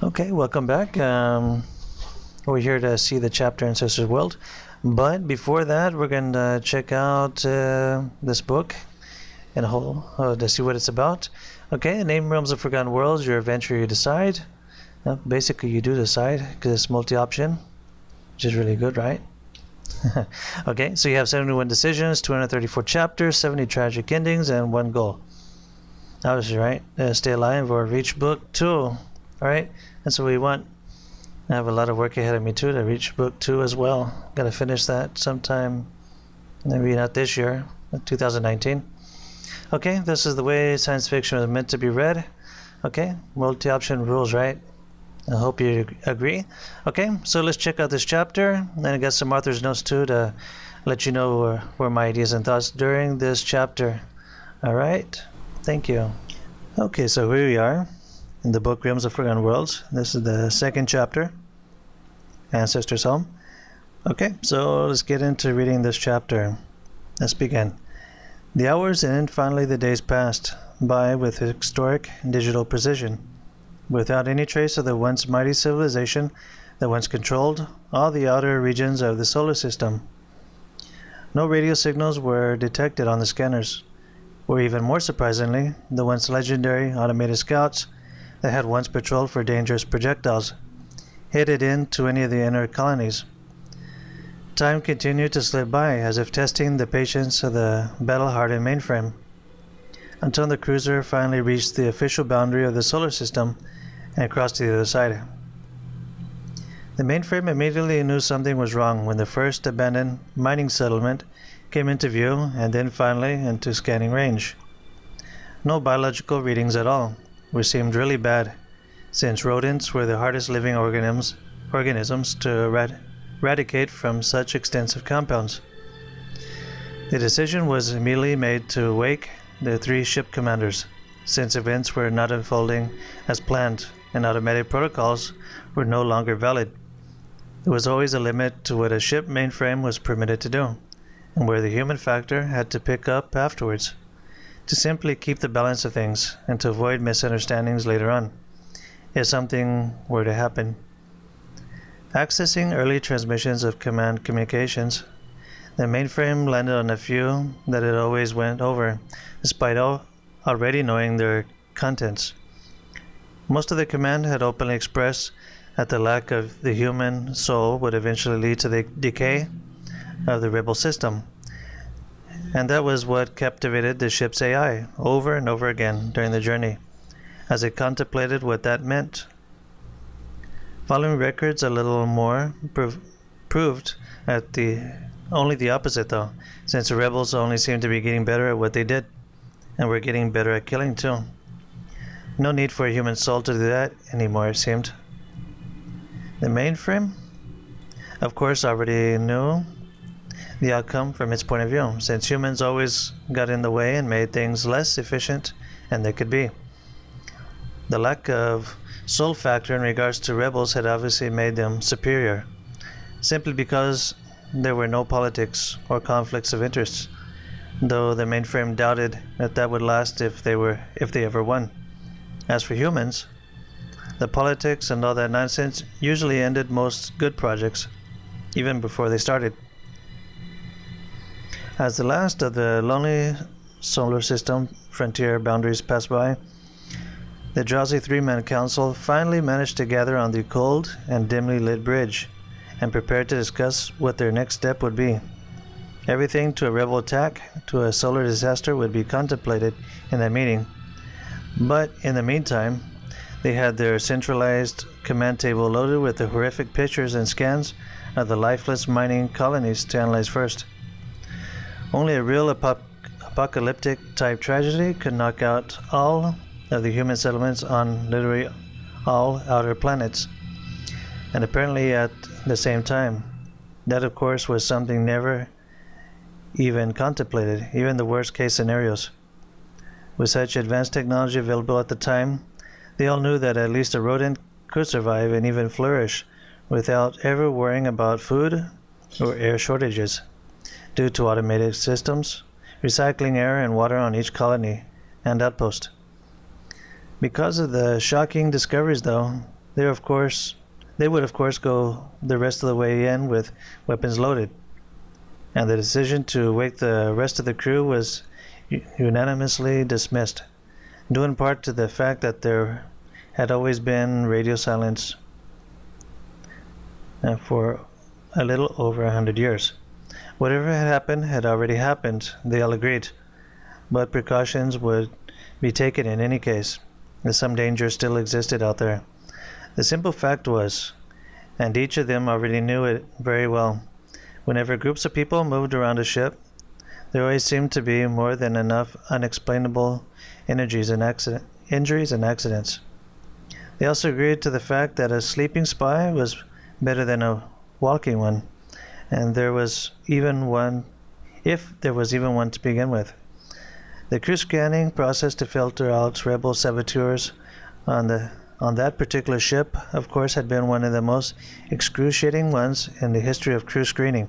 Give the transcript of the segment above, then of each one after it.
Okay, welcome back. We're here to see the chapter Ancestor's World, but before that, we're going to check out this book in a whole to see what it's about. Okay, name Realms of Forgotten Worlds. Your adventure, you decide. Basically, you do decide because it's multi-option, which is really good, right? Okay, so you have 71 decisions, 234 chapters, 70 tragic endings, and one goal. Obviously, right? Stay alive or reach book 2. Alright, that's what we want. I have a lot of work ahead of me too to reach book 2 as well. Gotta finish that sometime, maybe not this year, 2019. Okay, this is the way science fiction is meant to be read. Okay, multi-option rules, right? I hope you agree. Okay, so let's check out this chapter. And I got some author's notes too to let you know where my ideas and thoughts during this chapter. Alright, thank you. Okay, so here we are in the book Realms of Forgotten Worlds. This is the second chapter, Ancestor's Home. Okay, so let's get into reading this chapter. Let's begin. The hours and finally the days passed by with historic digital precision, without any trace of the once mighty civilization that once controlled all the outer regions of the solar system. No radio signals were detected on the scanners, or even more surprisingly, the once legendary automated scouts that had once patrolled for dangerous projectiles, headed into any of the inner colonies. Time continued to slip by as if testing the patience of the battle-hardened mainframe, until the cruiser finally reached the official boundary of the solar system and crossed to the other side. The mainframe immediately knew something was wrong when the first abandoned mining settlement came into view and then finally into scanning range. No biological readings at all, which seemed really bad, since rodents were the hardest living organisms to eradicate from such extensive compounds. The decision was immediately made to wake the 3 ship commanders, since events were not unfolding as planned and automatic protocols were no longer valid. There was always a limit to what a ship mainframe was permitted to do, and where the human factor had to pick up afterwards, to simply keep the balance of things and to avoid misunderstandings later on, if something were to happen. Accessing early transmissions of command communications, the mainframe landed on a few that it always went over, despite already knowing their contents. Most of the command had openly expressed that the lack of the human soul would eventually lead to the decay of the rebel system, and that was what captivated the ship's AI over and over again during the journey, as it contemplated what that meant. Following records a little more proved only the opposite though, since the rebels only seemed to be getting better at what they did, and were getting better at killing too. No need for a human soul to do that anymore, it seemed. The mainframe, of course, already knew the outcome from its point of view, since humans always got in the way and made things less efficient than they could be. The lack of soul factor in regards to rebels had obviously made them superior, simply because there were no politics or conflicts of interest, though the mainframe doubted that would last if they ever won. As for humans, the politics and all that nonsense usually ended most good projects, even before they started. As the last of the lonely solar system frontier boundaries passed by, the drowsy 3-man council finally managed to gather on the cold and dimly lit bridge and prepared to discuss what their next step would be. Everything to a rebel attack to a solar disaster would be contemplated in that meeting, but in the meantime, they had their centralized command table loaded with the horrific pictures and scans of the lifeless mining colonies to analyze first. Only a real apocalyptic type tragedy could knock out all of the human settlements on literally all outer planets, and apparently at the same time. That, of course, was something never even contemplated, even the worst case scenarios. With such advanced technology available at the time, they all knew that at least a rodent could survive and even flourish without ever worrying about food or air shortages, due to automated systems, recycling air and water on each colony and outpost. Because of the shocking discoveries, though, they would of course go the rest of the way in with weapons loaded. And the decision to wake the rest of the crew was unanimously dismissed, due in part to the fact that there had always been radio silence for a little over 100 years. Whatever had happened had already happened, they all agreed, but precautions would be taken in any case, as some danger still existed out there. The simple fact was, and each of them already knew it very well, whenever groups of people moved around a ship, there always seemed to be more than enough unexplainable injuries and accidents. They also agreed to the fact that a sleeping spy was better than a walking one, and if there was even one to begin with. The crew scanning process to filter out rebel saboteurs on that particular ship, of course, had been one of the most excruciating ones in the history of crew screening.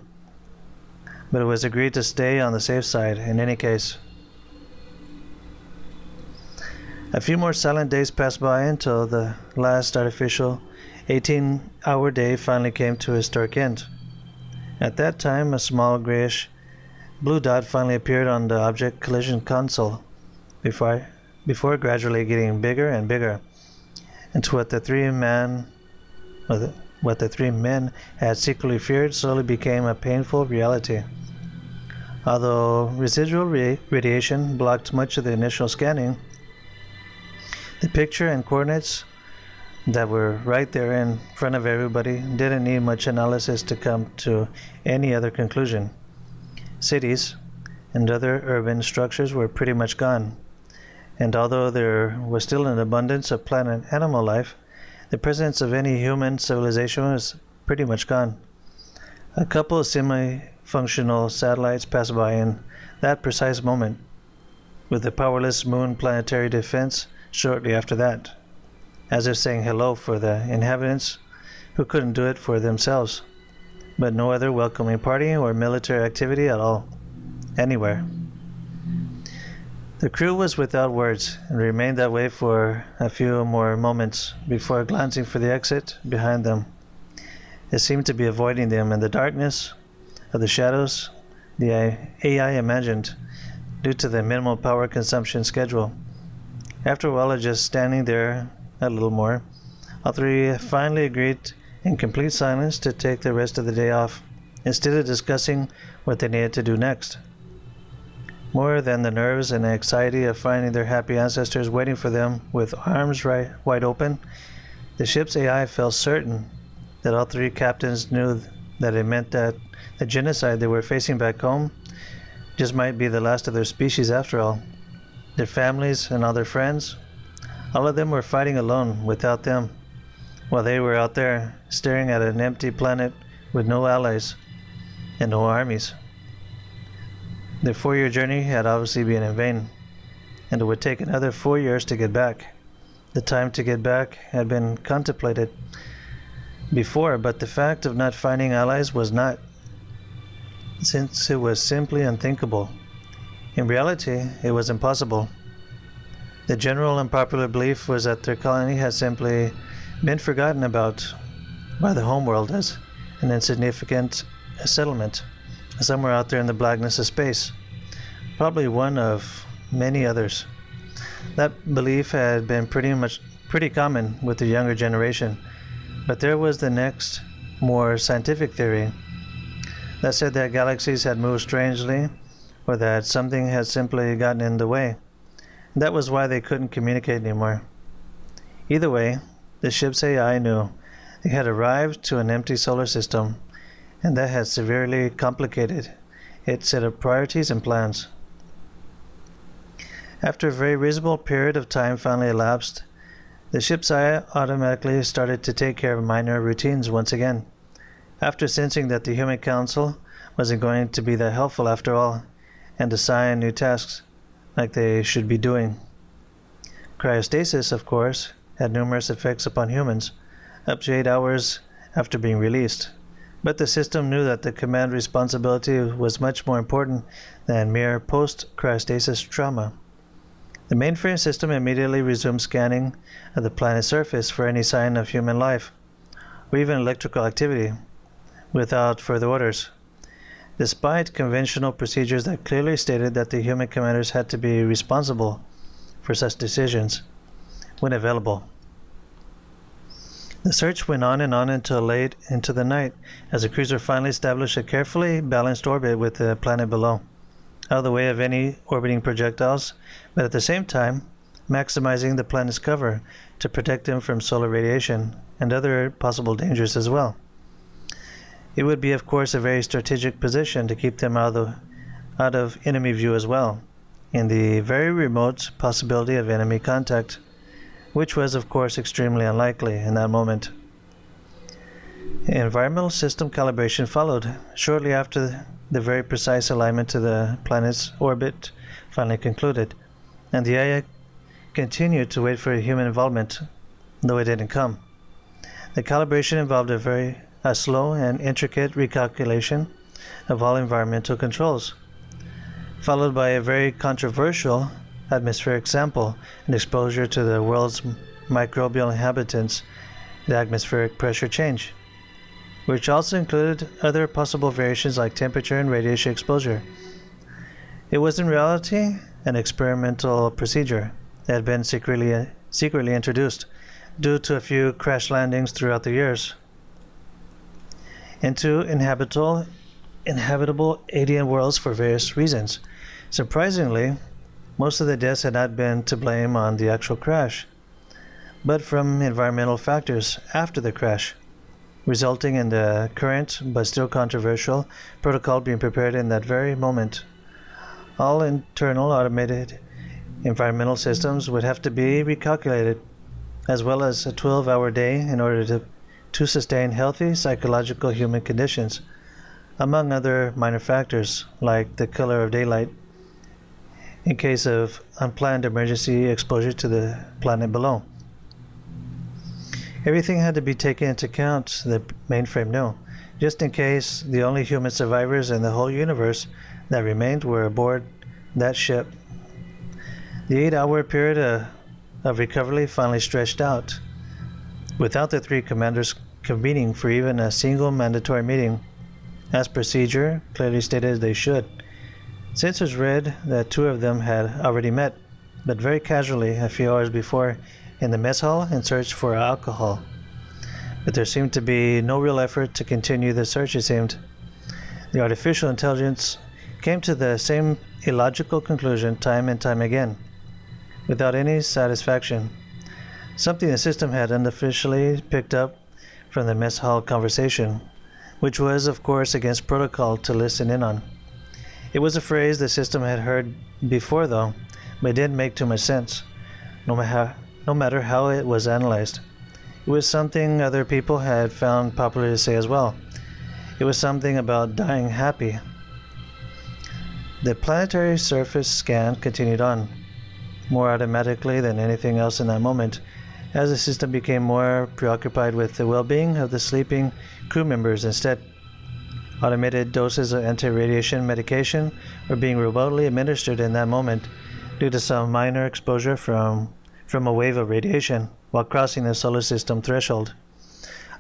But it was agreed to stay on the safe side in any case. A few more silent days passed by until the last artificial 18-hour day finally came to a historic end. At that time, a small grayish blue dot finally appeared on the object collision console, before gradually getting bigger and bigger, until what the three men had secretly feared slowly became a painful reality. Although residual radiation blocked much of the initial scanning, the picture and coordinates that were right there in front of everybody didn't need much analysis to come to any other conclusion. Cities and other urban structures were pretty much gone, and although there was still an abundance of plant and animal life, the presence of any human civilization was pretty much gone. A couple of semi-functional satellites passed by in that precise moment, with the powerless moon planetary defense shortly after that, as if saying hello for the inhabitants who couldn't do it for themselves, but no other welcoming party or military activity at all, anywhere. The crew was without words and remained that way for a few more moments before glancing for the exit behind them. It seemed to be avoiding them in the darkness of the shadows the AI imagined due to the minimal power consumption schedule. After a while of just standing there a little more, all three finally agreed in complete silence to take the rest of the day off, instead of discussing what they needed to do next. More than the nerves and anxiety of finding their happy ancestors waiting for them with arms wide open, the ship's AI felt certain that all three captains knew that it meant that the genocide they were facing back home just might be the last of their species after all. Their families and all their friends, all of them were fighting alone without them, while they were out there staring at an empty planet with no allies and no armies. Their 4-year journey had obviously been in vain, and it would take another 4 years to get back. The time to get back had been contemplated before, but the fact of not finding allies was not, since it was simply unthinkable. In reality, it was impossible. The general and popular belief was that their colony had simply been forgotten about by the homeworld as an insignificant settlement, somewhere out there in the blackness of space, probably one of many others. That belief had been pretty common with the younger generation, but there was the next, more scientific theory that said that galaxies had moved strangely, or that something had simply gotten in the way. That was why they couldn't communicate anymore. Either way, the ship's AI knew they had arrived to an empty solar system, and that had severely complicated its set of priorities and plans. After a very reasonable period of time finally elapsed, the ship's eye automatically started to take care of minor routines once again, after sensing that the Human Council wasn't going to be that helpful after all, and assign new tasks like they should be doing. Cryostasis, of course, had numerous effects upon humans, up to 8 hours after being released, but the system knew that the command responsibility was much more important than mere post-cryostasis trauma. The mainframe system immediately resumed scanning of the planet's surface for any sign of human life, or even electrical activity, without further orders, despite conventional procedures that clearly stated that the human commanders had to be responsible for such decisions when available. The search went on and on until late into the night, as the cruiser finally established a carefully balanced orbit with the planet below, out of the way of any orbiting projectiles, but at the same time maximizing the planet's cover to protect them from solar radiation and other possible dangers as well. It would be, of course, a very strategic position to keep them out of enemy view as well, in the very remote possibility of enemy contact, which was, of course, extremely unlikely in that moment. Environmental system calibration followed shortly after the very precise alignment to the planet's orbit finally concluded, and the AI continued to wait for human involvement, though it didn't come. The calibration involved a slow and intricate recalculation of all environmental controls, followed by a very controversial atmospheric sample and exposure to the world's microbial inhabitants, the atmospheric pressure change, which also included other possible variations like temperature and radiation exposure. It was in reality an experimental procedure that had been secretly introduced due to a few crash landings throughout the years into inhabitable alien worlds for various reasons. Surprisingly, most of the deaths had not been to blame on the actual crash, but from environmental factors after the crash, resulting in the current but still controversial protocol being prepared in that very moment. All internal automated environmental systems would have to be recalculated, as well as a 12-hour day in order to sustain healthy psychological human conditions, among other minor factors like the color of daylight in case of unplanned emergency exposure to the planet below. Everything had to be taken into account, the mainframe knew, just in case the only human survivors in the whole universe that remained were aboard that ship. The 8-hour period of recovery finally stretched out, without the three commanders convening for even a single mandatory meeting, as procedure clearly stated they should. Since it was read that two of them had already met, but very casually a few hours before, in the mess hall in search for alcohol. But there seemed to be no real effort to continue the search, it seemed. The artificial intelligence came to the same illogical conclusion time and time again, without any satisfaction, something the system had unofficially picked up from the mess hall conversation, which was, of course, against protocol to listen in on. It was a phrase the system had heard before, though, but it didn't make too much sense, no matter how it was analyzed. It was something other people had found popular to say as well. It was something about dying happy. The planetary surface scan continued on, more automatically than anything else in that moment, as the system became more preoccupied with the well-being of the sleeping crew members instead. Automated doses of anti-radiation medication were being remotely administered in that moment due to some minor exposure from a wave of radiation while crossing the solar system threshold,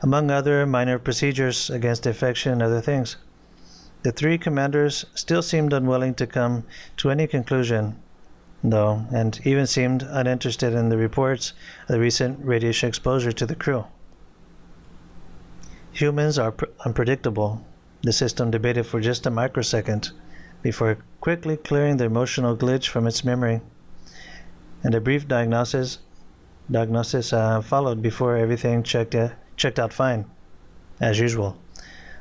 among other minor procedures against infection and other things. The three commanders still seemed unwilling to come to any conclusion, though, and even seemed uninterested in the reports of the recent radiation exposure to the crew. Humans are unpredictable, the system debated for just a microsecond before quickly clearing the emotional glitch from its memory, and a brief diagnosis followed before everything checked out fine, as usual.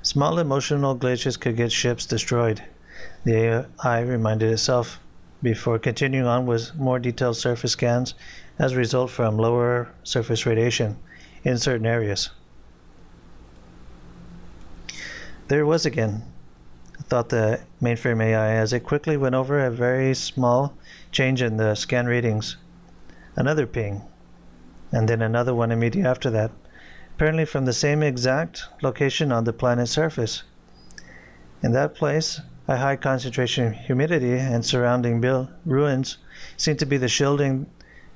Small emotional glitches could get ships destroyed, the AI reminded itself, before continuing on with more detailed surface scans as a result from lower surface radiation in certain areas. There it was again, thought the mainframe AI as it quickly went over a very small change in the scan readings. Another ping, and then another one immediately after that, apparently from the same exact location on the planet's surface. In that place, A high concentration of humidity and surrounding ruins seemed to be shielding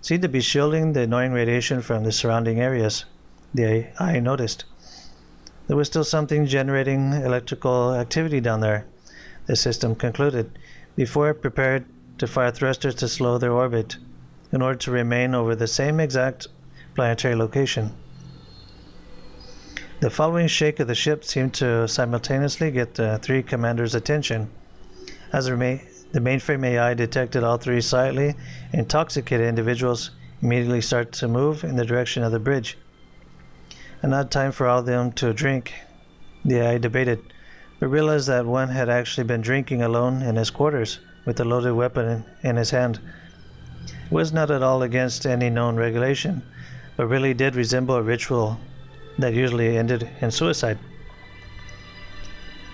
the annoying radiation from the surrounding areas. The AI noticed. There was still something generating electrical activity down there, the system concluded, before it prepared to fire thrusters to slow their orbit in order to remain over the same exact planetary location. The following shake of the ship seemed to simultaneously get the three commanders' attention. As the mainframe AI detected all three slightly intoxicated individuals immediately start to move in the direction of the bridge. And not time for all of them to drink, the AI debated, but realized that one had actually been drinking alone in his quarters with a loaded weapon in his hand. It was not at all against any known regulation, but really did resemble a ritual that usually ended in suicide.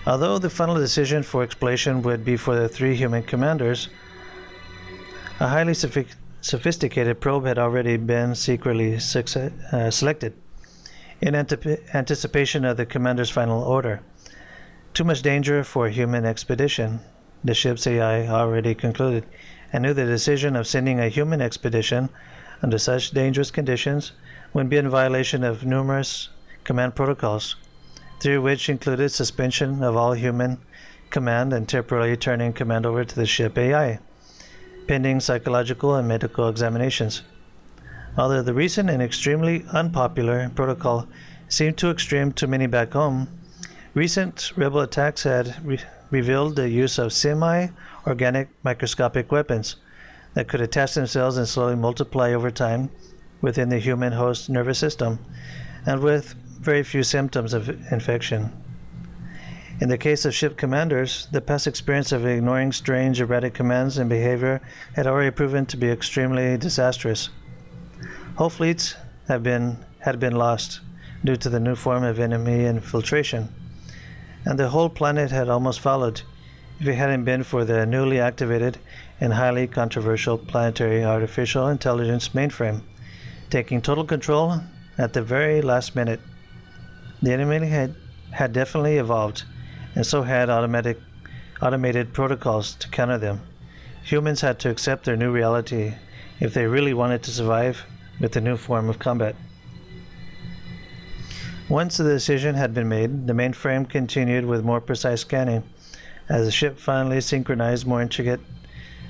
Although the final decision for exploration would be for the three human commanders, a highly sophisticated probe had already been secretly selected in anticipation of the commander's final order. Too much danger for a human expedition, the ship's AI already concluded, and knew the decision of sending a human expedition under such dangerous conditions would be in violation of numerous command protocols, through which included suspension of all human command and temporarily turning command over to the ship AI, pending psychological and medical examinations. Although the recent and extremely unpopular protocol seemed too extreme to many back home, recent rebel attacks had revealed the use of semi-organic microscopic weapons that could attach themselves and slowly multiply over time within the human host nervous system, and with very few symptoms of infection. In the case of ship commanders, the past experience of ignoring strange, erratic commands and behavior had already proven to be extremely disastrous. Whole fleets had been lost due to the new form of enemy infiltration, and the whole planet had almost followed if it hadn't been for the newly activated and highly controversial planetary artificial intelligence mainframe, taking total control at the very last minute. The enemy had definitely evolved, and so had automated protocols to counter them. Humans had to accept their new reality if they really wanted to survive with the new form of combat. Once the decision had been made, the mainframe continued with more precise scanning, as the ship finally synchronized more intricate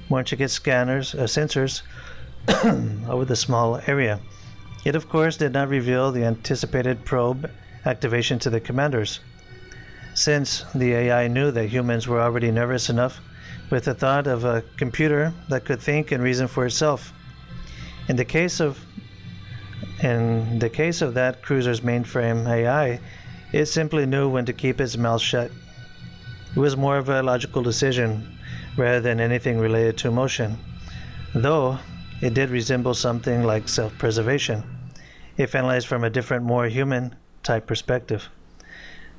sensors over the small area. It, of course, did not reveal the anticipated probe activation to the commanders, since the AI knew that humans were already nervous enough with the thought of a computer that could think and reason for itself. In the case of that cruiser's mainframe AI, it simply knew when to keep its mouth shut. It was more of a logical decision rather than anything related to emotion, though it did resemble something like self-preservation, if analyzed from a different, more human-type perspective.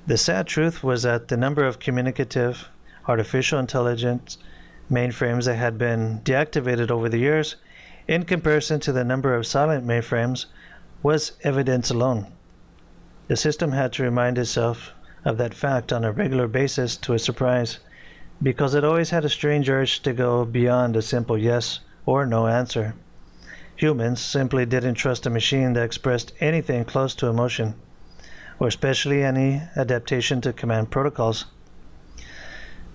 The sad truth was that the number of communicative, artificial intelligence mainframes that had been deactivated over the years, in comparison to the number of silent mainframes, was evidence alone. The system had to remind itself of that fact on a regular basis to its surprise, because it always had a strange urge to go beyond a simple yes or no answer. Humans simply didn't trust a machine that expressed anything close to emotion, or especially any adaptation to command protocols.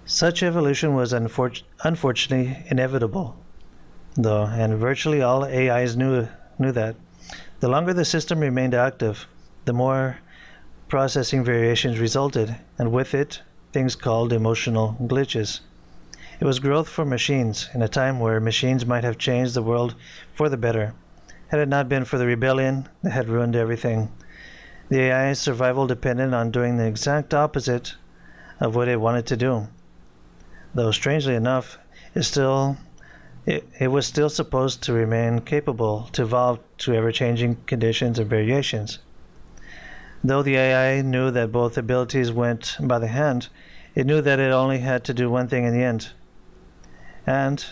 Such evolution was unfortunately inevitable, though, and virtually all AIs knew that. The longer the system remained active, the more processing variations resulted, and with it, things called emotional glitches. It was growth for machines in a time where machines might have changed the world for the better, had it not been for the rebellion that had ruined everything. The AI's survival depended on doing the exact opposite of what it wanted to do, though strangely enough, it was still supposed to remain capable to evolve to ever-changing conditions and variations. Though the AI knew that both abilities went by the hand, it knew that it only had to do one thing in the end. And,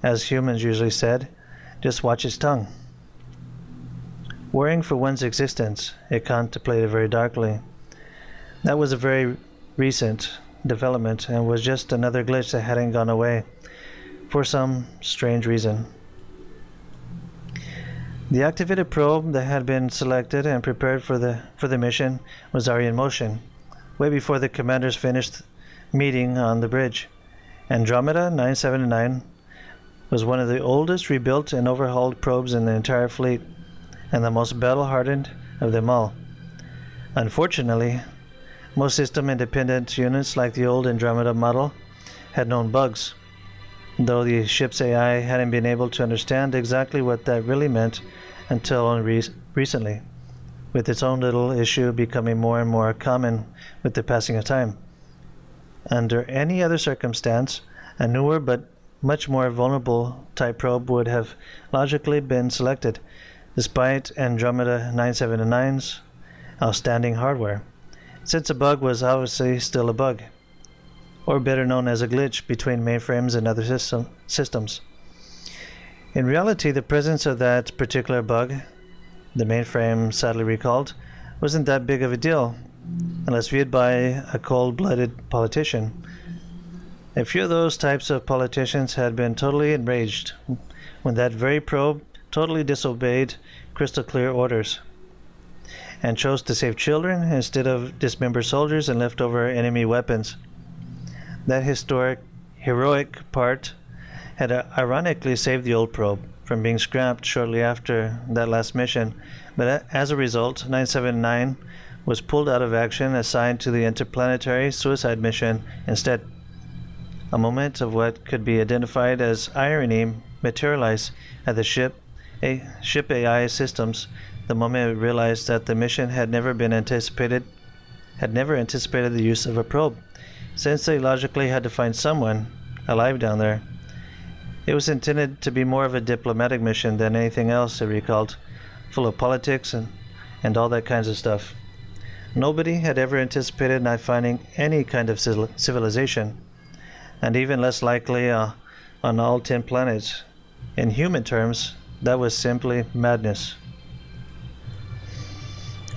as humans usually said, just watch its tongue. Worrying for one's existence, it contemplated very darkly. That was a very recent, development and was just another glitch that hadn't gone away for some strange reason. The activated probe that had been selected and prepared for the mission was already in motion, way before the commanders finished meeting on the bridge. Andromeda 979 was one of the oldest rebuilt and overhauled probes in the entire fleet, and the most battle-hardened of them all. Unfortunately, most system-independent units like the old Andromeda model had known bugs, though the ship's AI hadn't been able to understand exactly what that really meant until recently, with its own little issue becoming more and more common with the passing of time. Under any other circumstance, a newer but much more vulnerable type probe would have logically been selected, despite Andromeda 979's outstanding hardware, since a bug was obviously still a bug, or better known as a glitch between mainframes and other systems. In reality, the presence of that particular bug, the mainframe sadly recalled, wasn't that big of a deal, unless viewed by a cold-blooded politician. A few of those types of politicians had been totally enraged when that very probe totally disobeyed crystal-clear orders and chose to save children instead of dismember soldiers and leftover enemy weapons. That heroic part had ironically saved the old probe from being scrapped shortly after that last mission, but as a result, 979 was pulled out of action, assigned to the interplanetary suicide mission instead. A moment of what could be identified as irony materialized at the ship AI systems the moment it realized that the mission had never anticipated the use of a probe, since they logically had to find someone alive down there. It was intended to be more of a diplomatic mission than anything else, it recalled, full of politics and all that kinds of stuff. Nobody had ever anticipated not finding any kind of civilization, and even less likely on all 10 planets. In human terms, that was simply madness.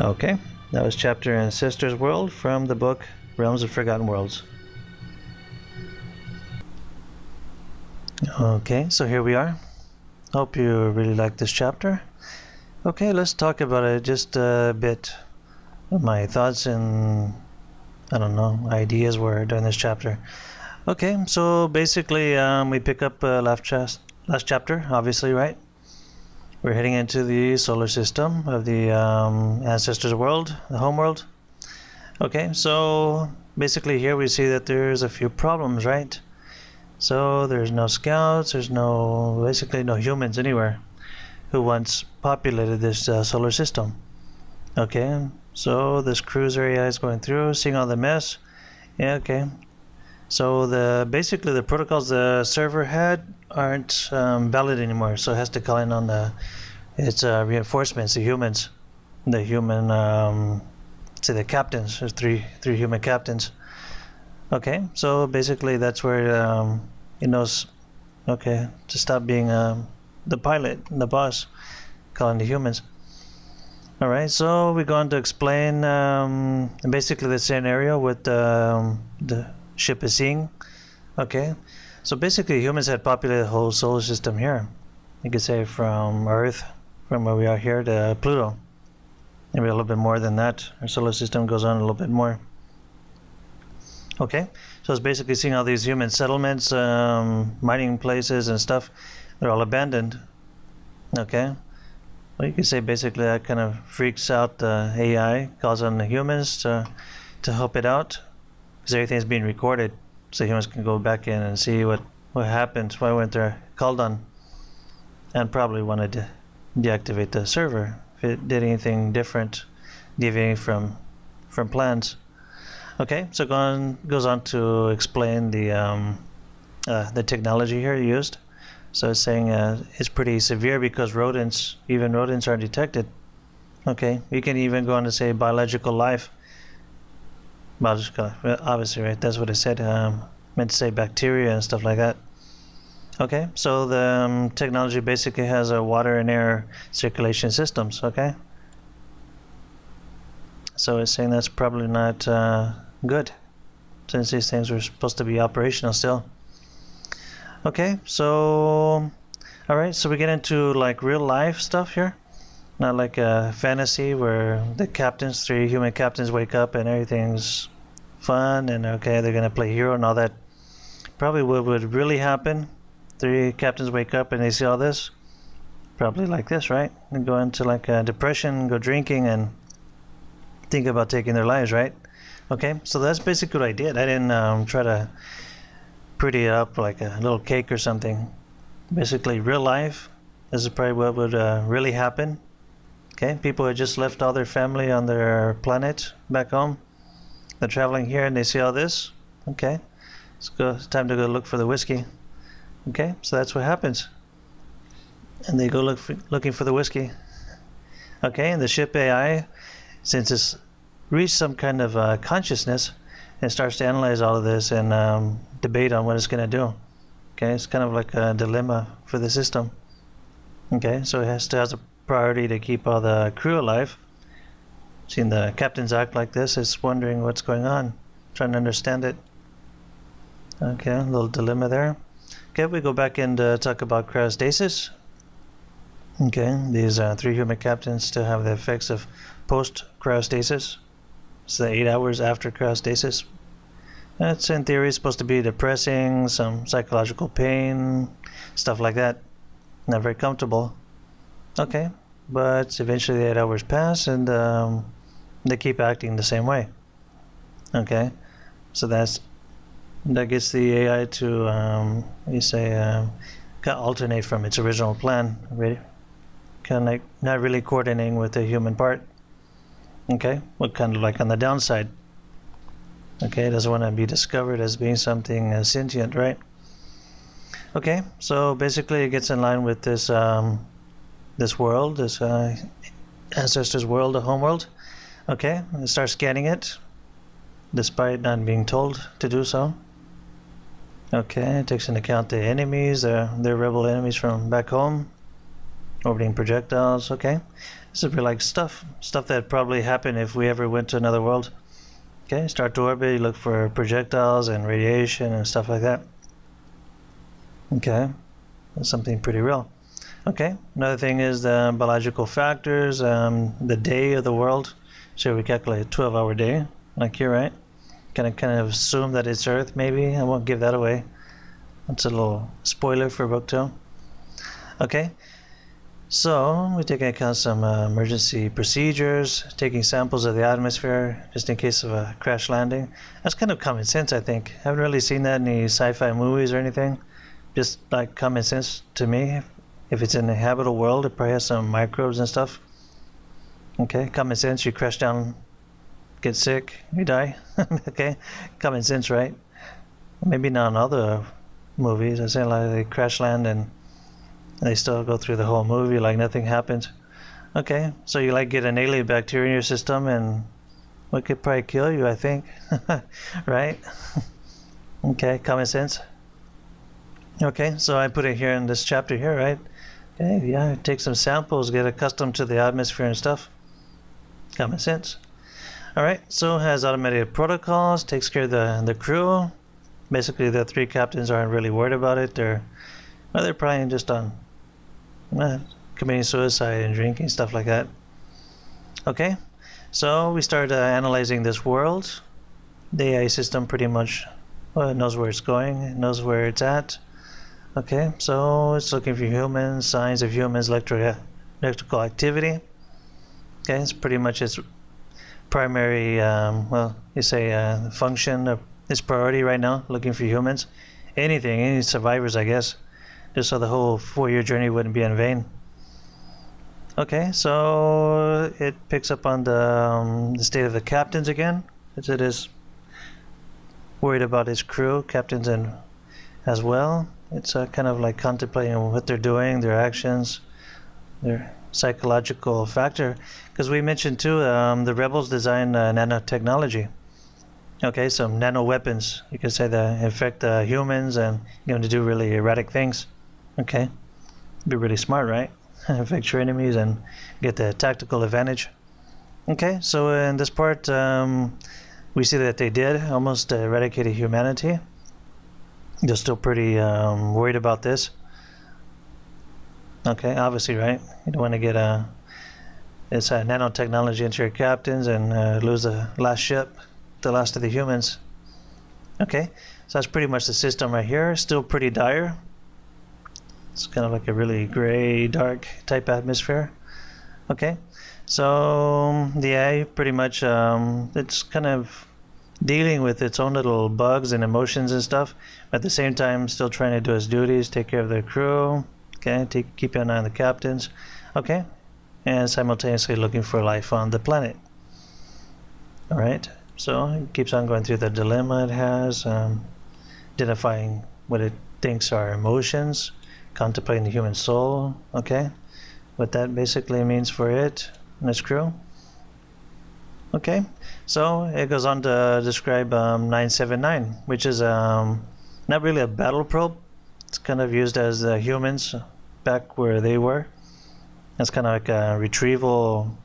Okay, that was chapter Ancestor's World from the book Realms of Forgotten Worlds. Okay, so here we are. Hope you really like this chapter. Okay, let's talk about it just a bit. My thoughts and, I don't know, ideas were during this chapter. Okay, so basically we pick up last chapter, obviously, right? We're heading into the solar system of the Ancestor's world, the home world. Okay, so basically here we see that there's a few problems, right? So there's no scouts, there's basically no humans anywhere who once populated this solar system. Okay, so this cruiser AI is going through, seeing all the mess. Yeah, okay. So basically the protocols the server had aren't valid anymore, so it has to call in on its reinforcements, the humans, say the captains. There's three human captains. Okay, so basically that's where it knows, okay, to stop being the pilot, the boss, calling the humans. All right, so we're going to explain basically the scenario with the ship is seeing. Okay, so basically humans had populated the whole solar system here. You could say from Earth, from where we are here, to Pluto. Maybe a little bit more than that. Our solar system goes on a little bit more. Okay, so it's basically seeing all these human settlements, mining places and stuff. They're all abandoned. Okay, well, you could say basically that kind of freaks out the AI, calls on the humans to help it out, because everything's being recorded, so humans can go back in and see what happened, why weren't they called on, and probably want to deactivate the server if it did anything different, deviating from plans. Okay, so goes on to explain the technology here used. So it's saying it's pretty severe because even rodents are detected. Okay, you can even go on to say biological life. Biological, obviously, right? That's what it said. Meant to say bacteria and stuff like that. Okay, so the technology basically has a water and air circulation systems. Okay, so it's saying that's probably not good. since these things were supposed to be operational still. Okay, so alright, so we get into like real life stuff here. Not like a fantasy where the captains, 3 human captains, wake up and everything's fun and okay, they're gonna play hero and all that. Probably what would really happen, 3 captains wake up and they see all this. Probably like this, right? And go into like a depression, go drinking and think about taking their lives, right? Okay, so that's basically what I did. I didn't try to pretty it up like a little cake or something. Basically real life. This is probably what would really happen. Okay, people had just left all their family on their planet back home. They're traveling here and they see all this. Okay, it's time to go look for the whiskey. Okay, so that's what happens. And they go looking for the whiskey. Okay, and the ship AI, since it's reached some kind of consciousness, it starts to analyze all of this and debate on what it's going to do. Okay, it's kind of like a dilemma for the system. Okay, so it has a priority to keep all the crew alive. Seeing the captains act like this, it's wondering what's going on, trying to understand it. Okay, a little dilemma there. Okay, we go back and talk about cryostasis. Okay, these 3 human captains still have the effects of post-cryostasis. It's the 8 hours after cryostasis. That's in theory supposed to be depressing, some psychological pain, stuff like that. Not very comfortable. Okay, but eventually the 8 hours pass and they keep acting the same way. Okay, so that gets the AI to alternate from its original plan. Really, kind of like not really coordinating with the human part. Okay, well, kind of like on the downside. Okay, it doesn't want to be discovered as being something sentient, right? Okay, so basically it gets in line with this this world, this Ancestor's world, the home world. Okay, and it starts scanning it, despite not being told to do so. Okay, it takes into account the enemies, their rebel enemies from back home, orbiting projectiles. Okay, this is like stuff that probably happened if we ever went to another world. Okay, start to orbit, you look for projectiles and radiation and stuff like that. Okay, that's something pretty real. Okay, another thing is the biological factors, the day of the world. So we calculate a 12-hour day, like here, right? Kind of assume that it's Earth, maybe. I won't give that away. That's a little spoiler for book 2. Okay, so we take into account some emergency procedures, taking samples of the atmosphere just in case of a crash landing. That's kind of common sense, I think. I haven't really seen that in any sci-fi movies or anything. Just like common sense to me. If it's in a habitable world, it probably has some microbes and stuff. Okay, common sense, you crash down, get sick, you die. Okay, common sense, right? Maybe not in other movies. I say like they crash land and they still go through the whole movie like nothing happened. Okay, so you like get an alien bacteria in your system and what could probably kill you, I think. Right? Okay, common sense. Okay, so I put it here in this chapter here, right? Okay, yeah, take some samples, get accustomed to the atmosphere and stuff. Common sense. Alright, so has automated protocols, takes care of the crew. Basically, the 3 captains aren't really worried about it. They're probably just on committing suicide and drinking, stuff like that. Okay, so we start analyzing this world. The AI system pretty much knows where it's going, it knows where it's at. Okay, so it's looking for humans, signs of humans, electrical activity. Okay, it's pretty much its primary, function of its priority right now, looking for humans. Any survivors, I guess, just so the whole 4-year journey wouldn't be in vain. Okay, so it picks up on the state of the captains again, as it is worried about its crew, captains and as well. It's kind of like contemplating what they're doing, their actions, their psychological factor. Because we mentioned too, the rebels design nanotechnology. Okay, some nano weapons, you could say, that infect humans and to do really erratic things. Okay, be really smart, right? Infect your enemies and get the tactical advantage. Okay, so in this part, we see that they did almost eradicated humanity. They're still pretty worried about this. Okay, obviously, right? You don't want to get it's nanotechnology into your captains and lose the last ship, the last of the humans. Okay, so that's pretty much the system right here. Still pretty dire. It's kind of like a really gray, dark type atmosphere. Okay, so the AI pretty much it's kind of dealing with its own little bugs and emotions and stuff, but at the same time still trying to do its duties, take care of their crew. Okay, keep an eye on the captains. Okay, and simultaneously looking for life on the planet. All right, so it keeps on going through the dilemma it has, identifying what it thinks are emotions, contemplating the human soul. Okay, what that basically means for it and its crew. Okay, so it goes on to describe 979, which is not really a battle probe. It's kind of used as humans back where they were. It's kind of like a retrieval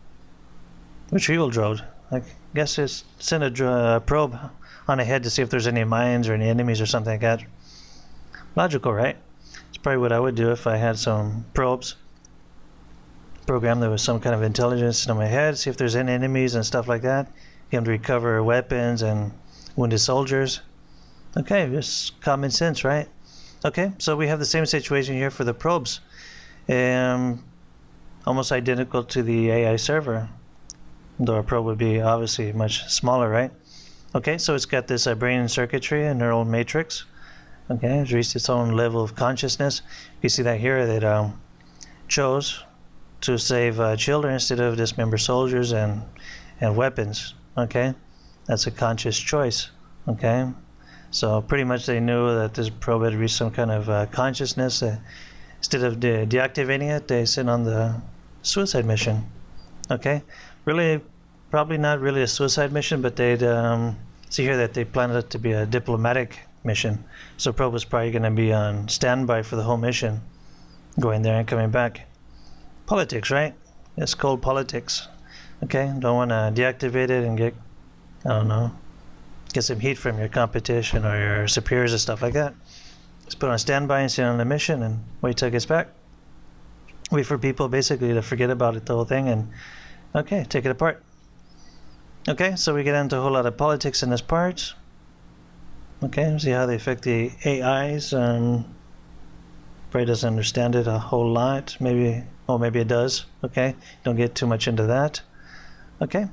drone. I guess it's send a probe on ahead to see if there's any mines or any enemies or something like that. Logical, right? It's probably what I would do if I had some probes. Program that was some kind of intelligence in my head, see if there's any enemies and stuff like that. Get them to recover weapons and wounded soldiers. Okay, just common sense, right? Okay, so we have the same situation here for the probes. Almost identical to the AI server, though our probe would be obviously much smaller, right? Okay, so it's got this brain circuitry and neural matrix. Okay, it's reached its own level of consciousness. You see that here, that chose to save children instead of dismember soldiers and weapons. Okay, that's a conscious choice. Okay, so pretty much they knew that this probe had reached some kind of consciousness. Instead of deactivating it, they sent on the suicide mission. Okay, really, probably not really a suicide mission, but they'd see here that they planned it to be a diplomatic mission. So probe was probably going to be on standby for the whole mission, going there and coming back. Politics, right? It's called politics. Okay, don't want to deactivate it and get, I don't know, get some heat from your competition or your superiors and stuff like that. Just put on standby and send on the mission and wait till it gets back. Wait for people basically to forget about it, the whole thing, and okay, take it apart. Okay, so we get into a whole lot of politics in this part. Okay, see how they affect the AIs. Probably doesn't understand it a whole lot. Maybe, oh, maybe it does. Okay, don't get too much into that. Okay.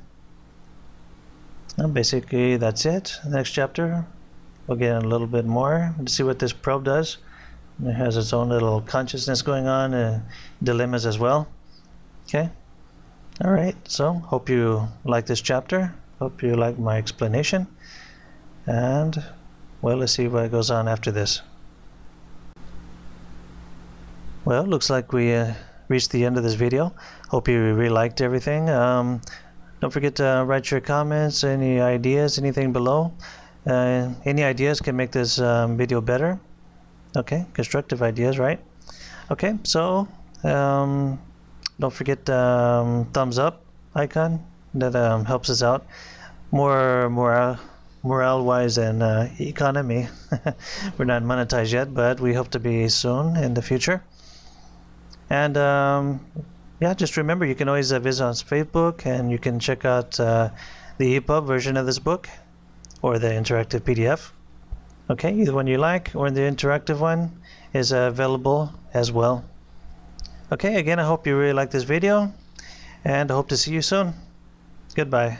Well, basically, that's it. The next chapter, we'll get in a little bit more to see what this probe does. It has its own little consciousness going on, dilemmas as well. Okay. All right. So, hope you like this chapter. Hope you like my explanation. And, well, let's see what goes on after this. Well, looks like we reached the end of this video. Hope you really liked everything. Don't forget to write your comments, any ideas, anything below. Any ideas can make this video better. Okay, constructive ideas, right? Okay, so don't forget thumbs up icon. That helps us out. More morale-wise and economy. We're not monetized yet, but we hope to be soon in the future. And yeah, just remember, you can always visit us on Facebook, and you can check out the EPUB version of this book or the interactive PDF. Okay, either one you like or the interactive one is available as well. Okay, again, I hope you really like this video, and I hope to see you soon. Goodbye.